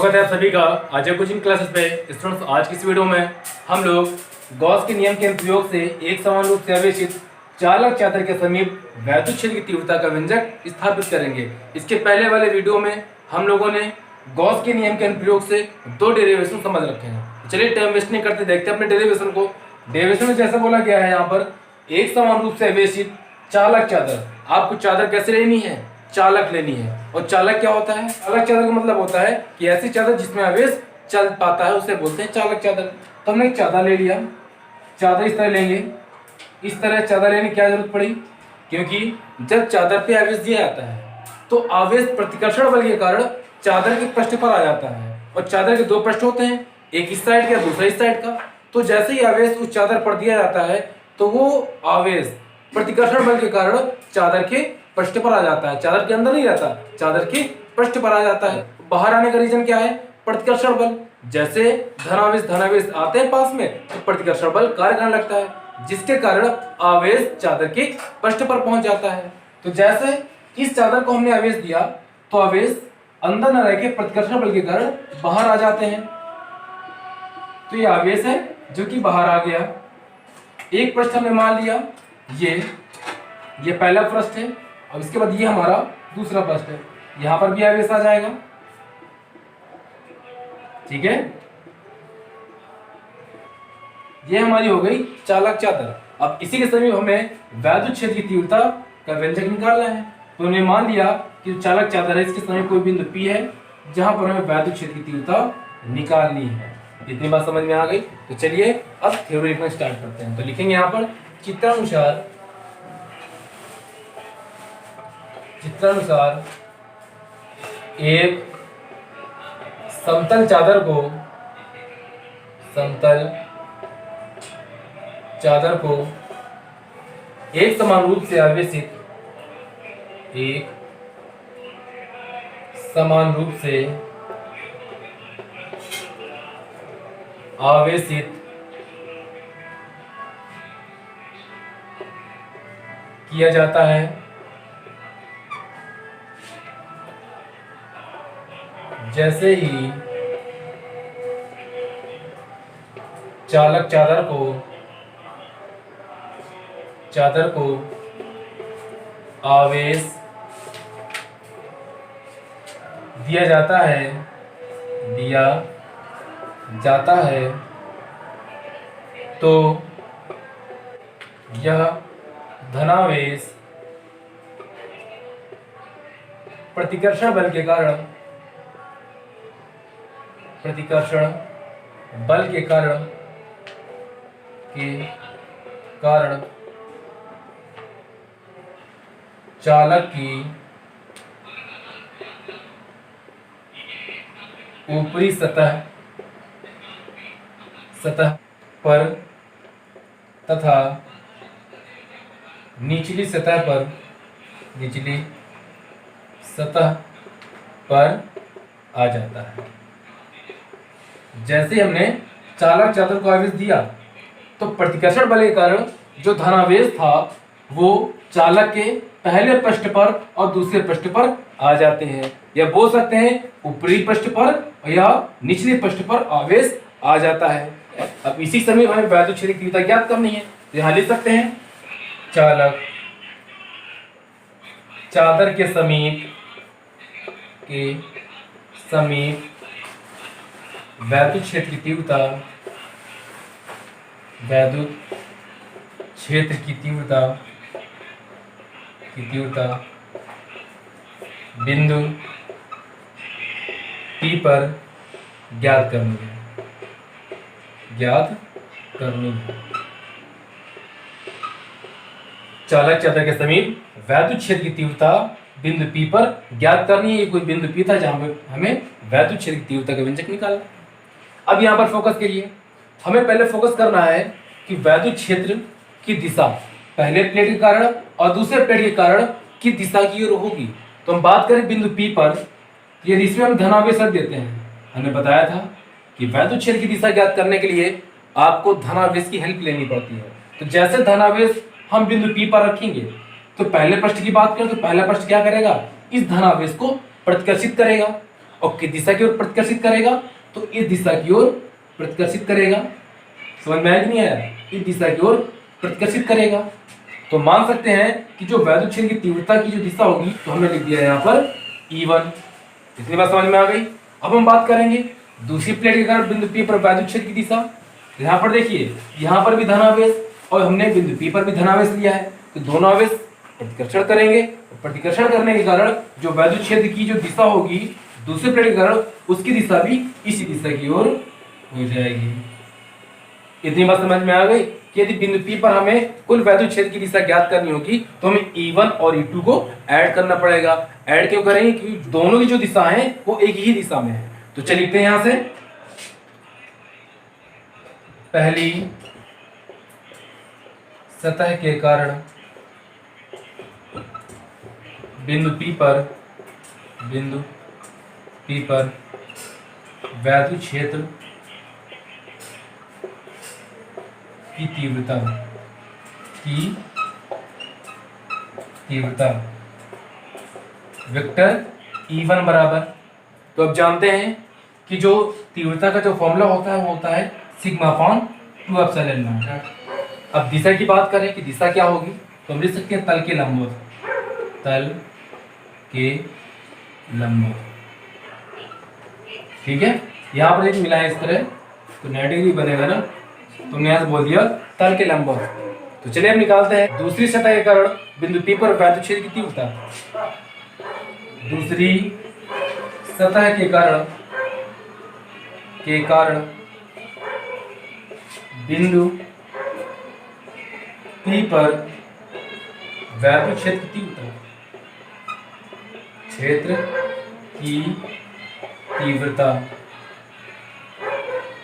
स्वागत है आप सभी का आज कोचिंग क्लासेस पे। स्टूडेंट्स, आज की इस वीडियो में हम लोग गॉस के नियम के प्रयोग से एक समान रूप से आवेशित चालक चादर के समीप वैद्युत क्षेत्र की तीव्रता का व्यंजक स्थापित करेंगे। इसके पहले वाले वीडियो में हम लोगों ने गॉस के नियम के प्रयोग से दो डेरिवेशन समझ रखे हैं। चलिए टाइम वेस्ट नहीं करते, देखते हैं अपने डेरिवेशन को। डेरिवेशन में जैसा बोला गया है यहाँ पर एक समान रूप से आवेशित चालक चादर। आपको चादर कैसे लेनी है? चालक लेनी है। और चालक क्या होता है? चालक चादर का मतलब होता है कि ऐसी चादर जिसमें आवेश चल पाता है उसे बोलते हैं चालक चादर। तो हमने एक चादर ले लिया, चादर इस तरह लेंगे। इस तरह चादर लेने की क्या जरूरत पड़ी? क्योंकि जब चादर पे आवेश दिया जाता है तो आवेश प्रतिकर्षण बल के कारण चादर के पृष्ठ पर आ जाता है। और चादर के दो पृष्ठ होते हैं, एक इस साइड का दूसरा इस साइड का। तो जैसे ही आवेश उस चादर पर दिया जाता है तो वो आवेश प्रतिकर्षण बल के कारण चादर के पृष्ठ पर आ जाता है। चादर के अंदर नहीं रहता, चादर के पृष्ठ पर आ जाता है। बाहर आने का रीजन क्या है? प्रतिकर्षण बल। जैसे धनावेश आते हैं पास में तो प्रतिकर्षण बल कार्य करने लगता है, जिसके कारण आवेश चादर के पृष्ठ पर पहुंच जाता है। तो जैसे इस चादर को हमने आवेश दिया तो आवेश अंदर न रह के प्रतिकर्षण बल के कारण बाहर आ जाते हैं। तो ये आवेश है जो कि बाहर आ गया। एक पृष्ठ हमने मान लिया, ये पहला पृष्ठ है। अब इसके बाद ये हमारा दूसरा पृष्ठ है, यहां पर भी आवेश आ जाएगा। ठीक है, ये हमारी हो गई चालक चादर। अब इसी के समीप हमें वैद्युत क्षेत्र की तीव्रता का व्यंजक निकालना है। तो हमने मान लिया कि चालक चादर है, इसके समीप कोई बिंदु P है जहां पर हमें वैद्युत क्षेत्र की तीव्रता निकालनी है। इतनी बात समझ में आ गई। तो चलिए अब थ्योरी लिखना स्टार्ट करते हैं। तो लिखेंगे यहाँ पर चित्रानुसार एक समतल चादर को एक समान रूप से आवेशित किया जाता है। जैसे ही चालक चादर को आवेश दिया जाता है तो यह धनावेश प्रतिकर्षण बल के कारण चालक की ऊपरी सतह पर तथा निचली सतह पर आ जाता है। जैसे हमने चालक चादर को आवेश दिया तो प्रतिकर्षण बल के कारण जो धनावेश था वो चालक के पहले पृष्ठ पर और दूसरे पृष्ठ पर आ जाते हैं, या बोल सकते हैं ऊपरी पृष्ठ पर या निचले पृष्ठ पर आवेश आ जाता है। अब इसी समय हमें वैद्युत क्षेत्र की तीव्रता ज्ञात करनी है। तो यहाँ लिख सकते हैं चालक चादर के समीप वैद्युत क्षेत्र की तीव्रता बिंदु P पर ज्ञात करनी है। चालक चादर के समीप वैद्युत क्षेत्र की तीव्रता बिंदु P पर ज्ञात करनी है। ये कोई बिंदु P था जहां पे हमें वैद्युत क्षेत्र की तीव्रता का व्यंजक निकालना। अब यहाँ पर फोकस करिए। हमें पहले फोकस करना है कि वैद्युत क्षेत्र की दिशा पहले प्लेट के कारण और दूसरे प्लेट के कारण की दिशा की ओर होगी। तो हम बात करें बिंदु P पर, यदि इसमें हम धनावेश रख देते हैं, हमने बताया था कि वैद्युत क्षेत्र की दिशा ज्ञात करने के लिए आपको धनावेश की हेल्प लेनी पड़ती है। तो जैसे धनावेश हम बिंदु P पर रखेंगे तो पहले पृष्ठ की बात करें तो पहला पृष्ठ क्या करेगा? इस धनावेश को प्रतिकर्षित करेगा। और किस दिशा की ओर प्रतिकर्षित करेगा, तो इस दिशा की ओर प्रतिकर्षित करेगा। समझ में आया कि नहीं आया? इस दिशा की ओर प्रतिकर्षित करेगा। तो मान सकते हैं कि जो वैद्युत क्षेत्र की तीव्रता की जो दिशा होगी, तो हमने लिख दिया है यहाँ पर E1। इतनी बात समझ में आ गई। अब हम बात करेंगे दूसरी प्लेट के कारण बिंदु P पर वैद्युत क्षेत्र की दिशा। यहाँ पर देखिए, यहाँ पर भी धनावेश और हमने बिंदु P पर भी धनावेश लिया है, तो दोनों आवेश प्रतिकर्षण करेंगे। प्रतिकर्षण करने के कारण जो वैद्युत क्षेत्र की जो दिशा होगी दूसरे प्लेट के कारण, उसकी दिशा भी इसी दिशा की ओर हो जाएगी। इतनी बात समझ में आ गई कि यदि बिंदु P पर हमें कुल वैद्युत क्षेत्र की दिशा ज्ञात करनी होगी तो हमें E1 और E2 को ऐड करना पड़ेगा। ऐड क्यों करेंगे? क्योंकि दोनों की जो दिशा है वो एक ही दिशा में है। तो चलिए लिखते हैं यहां से, पहली सतह के कारण बिंदु P पर वैद्युत क्षेत्र की तीव्रता वेक्टर E1 बराबर, तो अब जानते हैं कि जो तीव्रता का जो फॉर्मूला होता है वो होता है सिग्मा अपॉन 2 एप्सिलॉन नॉट। अब दिशा की बात करें कि दिशा क्या होगी, तो हम लिख सकते हैं तल के लंबवत। ठीक है, यहाँ पर एक मिला है इस तरह, तो 90 डिग्री बनेगा ना, तो हमने यहाँ से बोल दिया तल के लंबवत। तो चलिए हम निकालते हैं दूसरी सतह के कारण बिंदु P पर वैद्युत क्षेत्र की तीव्रता। दूसरी सतह के कारण बिंदु P पर वैद्युत क्षेत्र की तीव्रता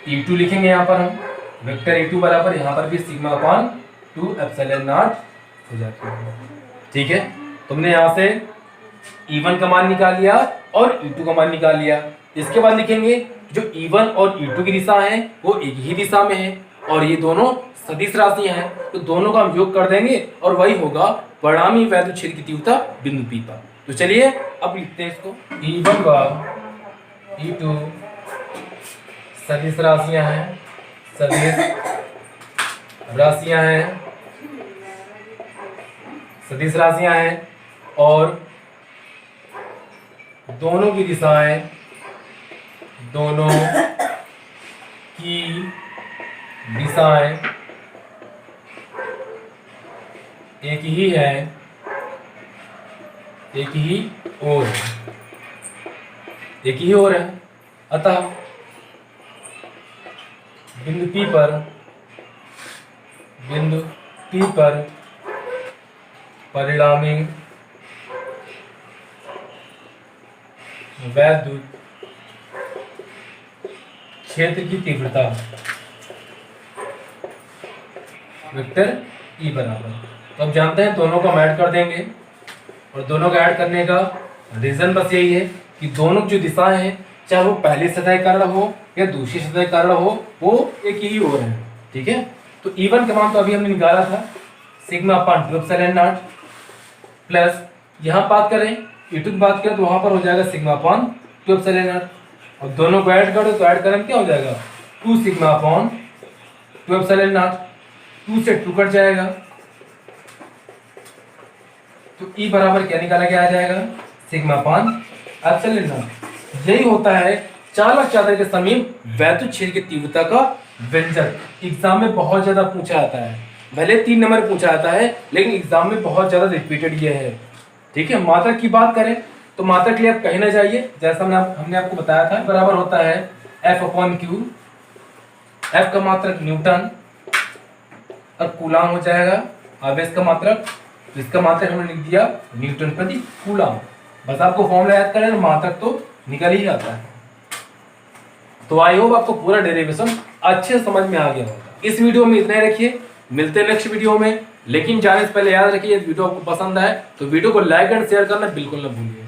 E2 लिखेंगे यहाँ पर हम, वेक्टर E2 बराबर, यहाँ पर भी सिग्मा अपॉन 2 एप्सिलॉन नॉट हो जाती है। ठीक है, तुमने यहाँ से E1 का मान निकाल लिया और E2 का मान निकाल लिया। इसके बाद लिखेंगे जो E1 और E2 की दिशा है वो एक ही दिशा में है और ये दोनों सदिश राशियां हैं, तो दोनों का हम योग कर देंगे और वही होगा परिणामी वैद्युत क्षेत्र की तीव्रता बिंदु P पर। तो चलिए अब लिखते हैं इसको, E1 व E2 सदिश राशियां हैं और दोनों की दिशाएं एक ही ओर है। अतः बिंदु P पर परिणामी वैद्युत क्षेत्र की तीव्रता वेक्टर E बराबर। तो अब जानते हैं दोनों को हम ऐड कर देंगे और दोनों का ऐड करने का रीजन बस यही है कि दोनों जो दिशाएं हैं, चाहे वो पहली सतह के कारण हो या दूसरी सतह के कारण हो, वो एक ही ओर है। ठीक है, तो E1 का मान तो अभी हमने निकाला था sigma upon 2 epsilon not, plus यहाँ बात करें E2 की बात करें तो वहां पर हो जाएगा सिग्मा अपॉन 2 एप्सिलॉन नॉट, और दोनों को ऐड करो तो ऐड करें क्या हो जाएगा 2 सिग्मा अपॉन 2 एप्सिलॉन नॉट। 2 से 2 कट जाएगा तो E बराबर क्या निकाला गया आ जाएगा सिग्मा अपॉन एप्सिलॉन नॉट। यही होता है चालक चादर के समीप वैद्युत क्षेत्र की तीव्रता का व्यंजक। एग्जाम में बहुत ज्यादा पूछा जाता है, भले 3 नंबर पूछा जाता है लेकिन एग्जाम में बहुत ज्यादा रिपीटेड ये है। ठीक है, मात्रक की बात करें तो मात्रक के लिए आप कहीं ना जाइए, जैसा हमने आपको बताया था, बराबर होता है F अपॉन Q। F का मात्रक न्यूटन और कूलाम हो जाएगा आवेश का मात्रक, जिसका मात्रक हमने लिख दिया न्यूटन प्रति कूलाम। बस आपको फॉर्मूला याद करें, मात्रक तो निकल ही आता है। तो आई होप आपको पूरा डेरिवेशन अच्छे से समझ में आ गया होगा। इस वीडियो में इतना ही रखिए, मिलते हैं नेक्स्ट वीडियो में। लेकिन जाने से पहले याद रखिए, यदि वीडियो आपको पसंद आए तो वीडियो को लाइक एंड शेयर करना बिल्कुल ना भूलिए।